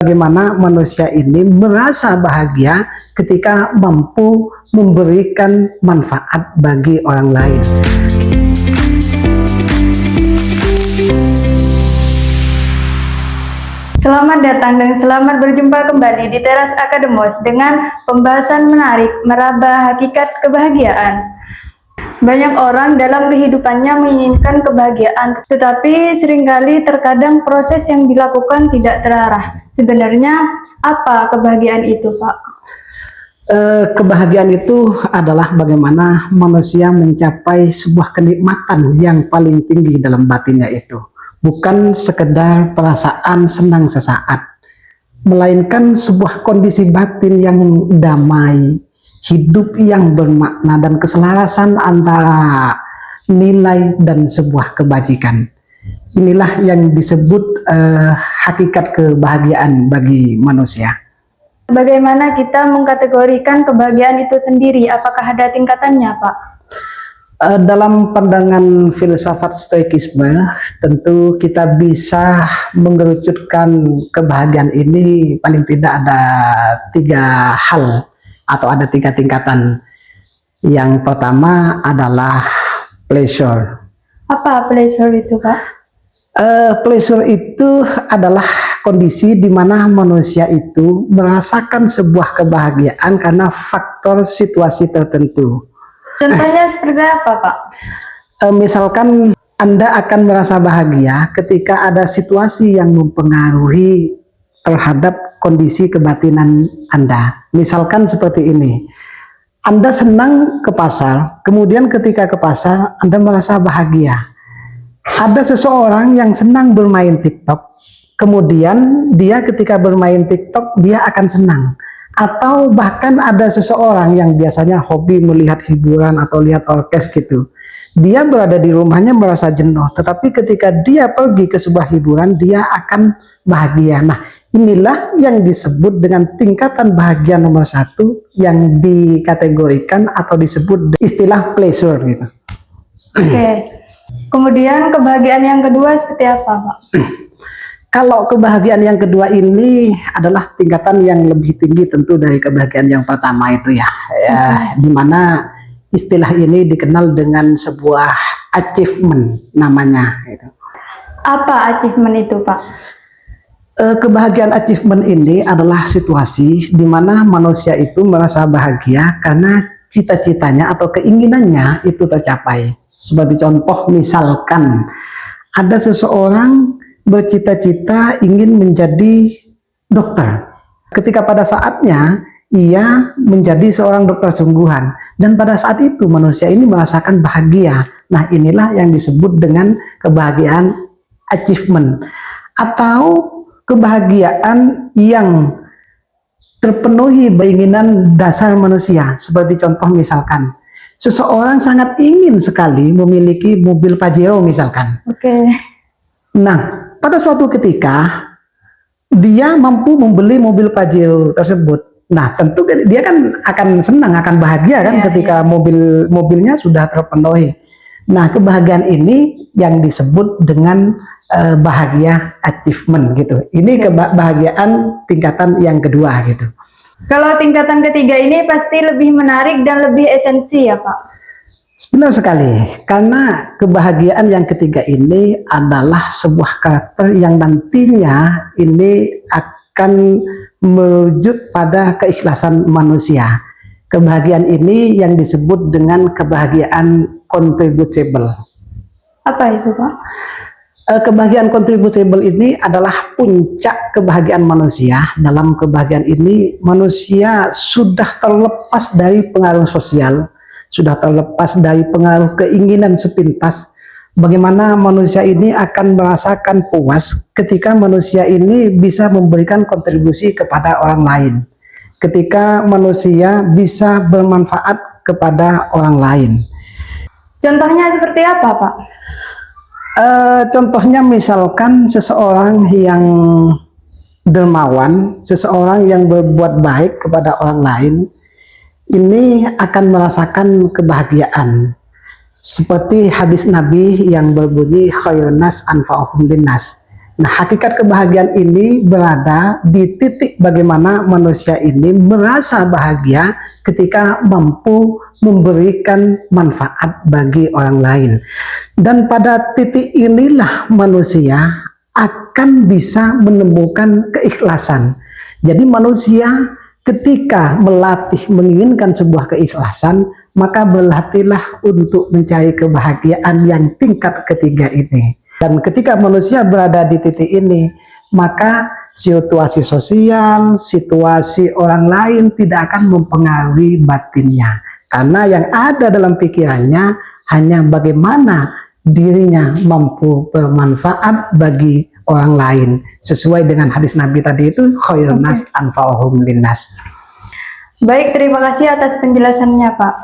Bagaimana manusia ini merasa bahagia ketika mampu memberikan manfaat bagi orang lain. Selamat datang dan selamat berjumpa kembali di Teras Akademos dengan pembahasan menarik meraba hakikat kebahagiaan. Banyak orang dalam kehidupannya menginginkan kebahagiaan, tetapi seringkali terkadang proses yang dilakukan tidak terarah. Sebenarnya apa kebahagiaan itu, Pak? Kebahagiaan itu adalah bagaimana manusia mencapai sebuah kenikmatan yang paling tinggi dalam batinnya itu. Bukan sekedar perasaan senang sesaat, melainkan sebuah kondisi batin yang damai, hidup yang bermakna dan keselarasan antara nilai dan sebuah kebajikan. Inilah yang disebut hakikat kebahagiaan bagi manusia. Bagaimana kita mengkategorikan kebahagiaan itu sendiri? Apakah ada tingkatannya, Pak? Dalam pandangan filsafat stoikisme, tentu kita bisa mengerucutkan kebahagiaan ini paling tidak ada 3 hal atau ada 3 tingkatan. Yang pertama adalah pleasure. Apa pleasure itu, Pak? Pleasure itu adalah kondisi di mana manusia itu merasakan sebuah kebahagiaan karena faktor situasi tertentu. Contohnya seperti apa, Pak? Misalkan Anda akan merasa bahagia ketika ada situasi yang mempengaruhi terhadap kondisi kebatinan Anda. Misalkan seperti ini, Anda senang ke pasar, kemudian ketika ke pasar Anda merasa bahagia. Ada seseorang yang senang bermain TikTok, kemudian dia ketika bermain TikTok dia akan senang. Atau bahkan ada seseorang yang biasanya hobi melihat hiburan atau lihat orkes gitu, dia berada di rumahnya merasa jenuh, tetapi ketika dia pergi ke sebuah hiburan dia akan bahagia. Nah, inilah yang disebut dengan tingkatan bahagia nomor 1 yang dikategorikan atau disebut istilah pleasure gitu. Oke. Kemudian kebahagiaan yang kedua seperti apa, Pak? Kalau kebahagiaan yang kedua ini adalah tingkatan yang lebih tinggi tentu dari kebahagiaan yang pertama itu ya, dimana istilah ini dikenal dengan sebuah achievement namanya. Gitu. Apa achievement itu, Pak? Kebahagiaan achievement ini adalah situasi di mana manusia itu merasa bahagia karena cita-citanya atau keinginannya itu tercapai. Seperti contoh misalkan ada seseorang bercita-cita ingin menjadi dokter. Ketika pada saatnya ia menjadi seorang dokter sungguhan dan pada saat itu manusia ini merasakan bahagia. Nah, inilah yang disebut dengan kebahagiaan achievement atau kebahagiaan yang terpenuhi keinginan dasar manusia. Seperti contoh misalkan seseorang sangat ingin sekali memiliki mobil Pajero misalkan. Oke. Nah, pada suatu ketika dia mampu membeli mobil Pajero tersebut. Nah, tentu dia kan akan senang, akan bahagia kan ketika mobilnya sudah terpenuhi. Nah, kebahagiaan ini yang disebut dengan bahagia achievement gitu. Ini kebahagiaan tingkatan yang kedua gitu. Kalau tingkatan ketiga ini pasti lebih menarik dan lebih esensi ya, Pak? Benar sekali, karena kebahagiaan yang ketiga ini adalah sebuah karakter yang nantinya ini akan merujuk pada keikhlasan manusia. Kebahagiaan ini yang disebut dengan kebahagiaan contributable. Apa itu, Pak? Kebahagiaan contributable ini adalah puncak kebahagiaan manusia. Dalam kebahagiaan ini manusia sudah terlepas dari pengaruh sosial, sudah terlepas dari pengaruh keinginan sepintas. Bagaimana manusia ini akan merasakan puas ketika manusia ini bisa memberikan kontribusi kepada orang lain, ketika manusia bisa bermanfaat kepada orang lain. Contohnya seperti apa, Pak? Contohnya misalkan seseorang yang dermawan, seseorang yang berbuat baik kepada orang lain, ini akan merasakan kebahagiaan. Seperti hadis Nabi yang berbunyi khairun nas anfa'uhum linnas. Nah, hakikat kebahagiaan ini berada di titik bagaimana manusia ini merasa bahagia ketika mampu memberikan manfaat bagi orang lain. Dan pada titik inilah manusia akan bisa menemukan keikhlasan. Jadi manusia ketika melatih menginginkan sebuah keikhlasan, maka berlatihlah untuk mencari kebahagiaan yang tingkat ketiga ini. Dan ketika manusia berada di titik ini, maka situasi sosial, situasi orang lain tidak akan mempengaruhi batinnya. Karena yang ada dalam pikirannya hanya bagaimana dirinya mampu bermanfaat bagi orang lain. Sesuai dengan hadis Nabi tadi itu, khairun nas anfa'uhum linnas. Baik, terima kasih atas penjelasannya, Pak.